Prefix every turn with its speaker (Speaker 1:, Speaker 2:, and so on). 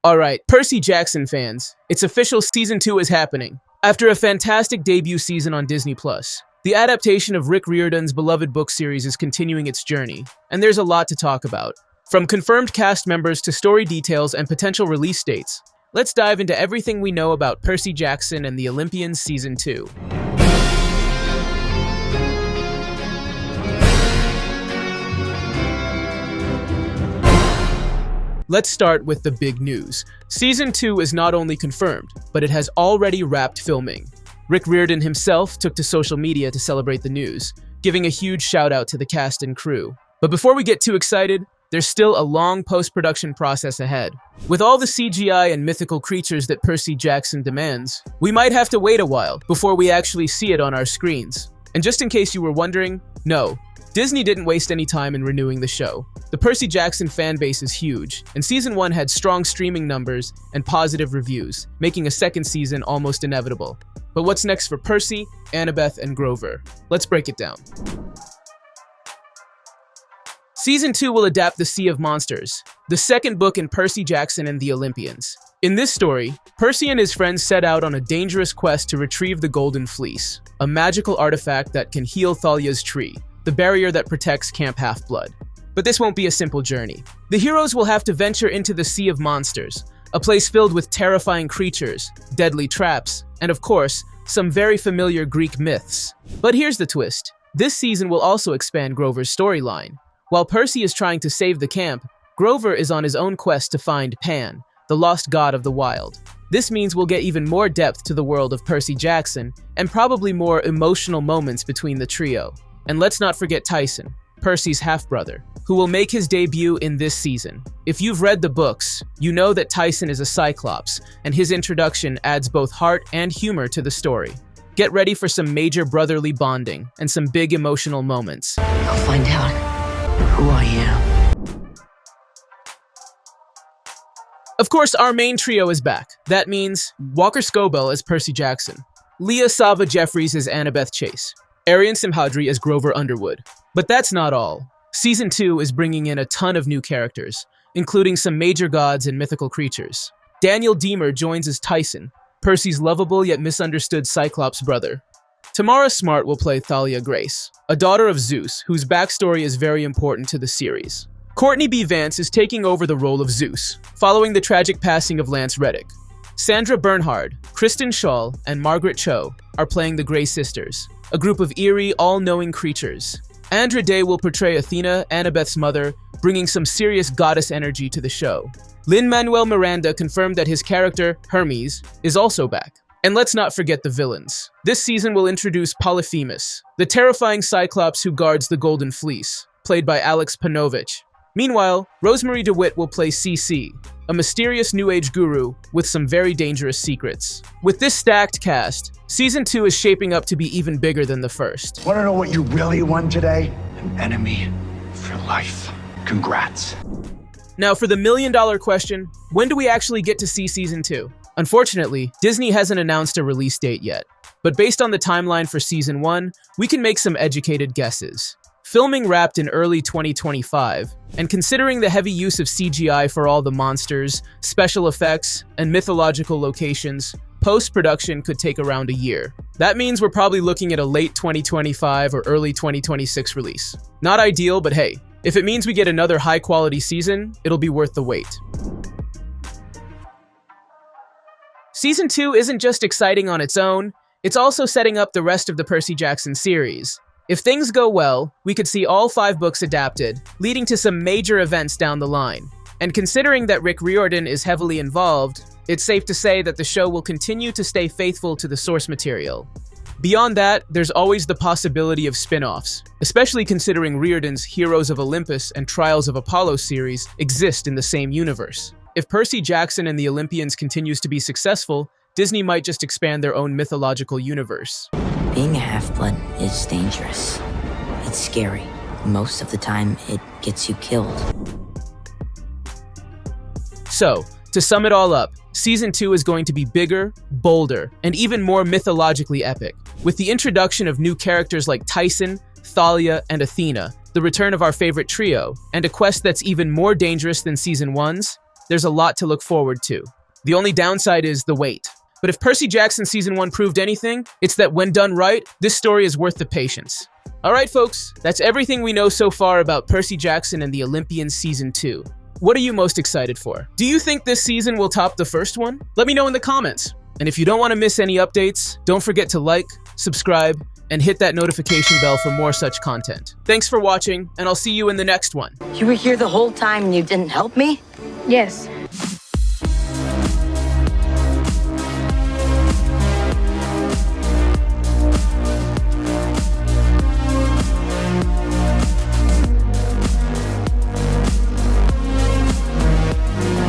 Speaker 1: Alright, Percy Jackson fans, it's official, Season 2 is happening. After a fantastic debut season on Disney+, the adaptation of Rick Riordan's beloved book series is continuing its journey, and there's a lot to talk about. From confirmed cast members to story details and potential release dates, let's dive into everything we know about Percy Jackson and the Olympians Season 2. Let's start with the big news. Season 2 is not only confirmed, but it has already wrapped filming. Rick Riordan himself took to social media to celebrate the news, giving a huge shout out to the cast and crew. But before we get too excited, there's still a long post-production process ahead. With all the CGI and mythical creatures that Percy Jackson demands, we might have to wait a while before we actually see it on our screens. And just in case you were wondering, no, Disney didn't waste any time in renewing the show. The Percy Jackson fan base is huge, and Season 1 had strong streaming numbers and positive reviews, making a second season almost inevitable. But what's next for Percy, Annabeth, and Grover? Let's break it down. Season 2 will adapt The Sea of Monsters, the second book in Percy Jackson and the Olympians. In this story, Percy and his friends set out on a dangerous quest to retrieve the Golden Fleece, a magical artifact that can heal Thalia's tree, the barrier that protects Camp Half-Blood. But this won't be a simple journey. The heroes will have to venture into the Sea of Monsters, a place filled with terrifying creatures, deadly traps, and of course, some very familiar Greek myths. But here's the twist. This season will also expand Grover's storyline. While Percy is trying to save the camp, Grover is on his own quest to find Pan, the lost god of the wild. This means we'll get even more depth to the world of Percy Jackson, and probably more emotional moments between the trio. And let's not forget Tyson, Percy's half-brother, who will make his debut in this season. If you've read the books, you know that Tyson is a Cyclops, and his introduction adds both heart and humor to the story. Get ready for some major brotherly bonding and some big emotional moments.
Speaker 2: I'll find out who I am.
Speaker 1: Of course, our main trio is back. That means Walker Scobell as Percy Jackson, Leah Sava Jeffries as Annabeth Chase, Arian Simhadri as Grover Underwood. But that's not all. Season 2 is bringing in a ton of new characters, including some major gods and mythical creatures. Daniel Deemer joins as Tyson, Percy's lovable yet misunderstood Cyclops brother. Tamara Smart will play Thalia Grace, a daughter of Zeus, whose backstory is very important to the series. Courtney B. Vance is taking over the role of Zeus, following the tragic passing of Lance Reddick. Sandra Bernhard, Kristen Schaal, and Margaret Cho are playing the Grey Sisters, a group of eerie, all-knowing creatures. Andra Day will portray Athena, Annabeth's mother, bringing some serious goddess energy to the show. Lin-Manuel Miranda confirmed that his character, Hermes, is also back. And let's not forget the villains. This season will introduce Polyphemus, the terrifying Cyclops who guards the Golden Fleece, played by Alex Panovich. Meanwhile, Rosemary DeWitt will play CC, a mysterious New Age guru with some very dangerous secrets. With this stacked cast, Season 2 is shaping up to be even bigger than the first.
Speaker 3: Want to know what you really won today? An enemy for life. Congrats.
Speaker 1: Now for the million-dollar question, when do we actually get to see Season 2? Unfortunately, Disney hasn't announced a release date yet, but based on the timeline for Season 1, we can make some educated guesses. Filming wrapped in early 2025, and considering the heavy use of CGI for all the monsters, special effects, and mythological locations, post-production could take around a year. That means we're probably looking at a late 2025 or early 2026 release. Not ideal, but hey, if it means we get another high-quality season, it'll be worth the wait. Season 2 isn't just exciting on its own, it's also setting up the rest of the Percy Jackson series. If things go well, we could see all 5 books adapted, leading to some major events down the line. And considering that Rick Riordan is heavily involved, it's safe to say that the show will continue to stay faithful to the source material. Beyond that, there's always the possibility of spin-offs, especially considering Riordan's Heroes of Olympus and Trials of Apollo series exist in the same universe. If Percy Jackson and the Olympians continues to be successful, Disney might just expand their own mythological universe.
Speaker 2: Being a half-blood is dangerous. It's scary. Most of the time, it gets you killed.
Speaker 1: So, to sum it all up, Season 2 is going to be bigger, bolder, and even more mythologically epic. With the introduction of new characters like Tyson, Thalia, and Athena, the return of our favorite trio, and a quest that's even more dangerous than Season 1's, there's a lot to look forward to. The only downside is the wait. But if Percy Jackson Season 1 proved anything, it's that when done right, this story is worth the patience. Alright folks, that's everything we know so far about Percy Jackson and the Olympians Season 2. What are you most excited for? Do you think this season will top the first one? Let me know in the comments. And if you don't want to miss any updates, don't forget to like, subscribe, and hit that notification bell for more such content. Thanks for watching, and I'll see you in the next one.
Speaker 2: You were here the whole time and you didn't help me?
Speaker 4: Yes,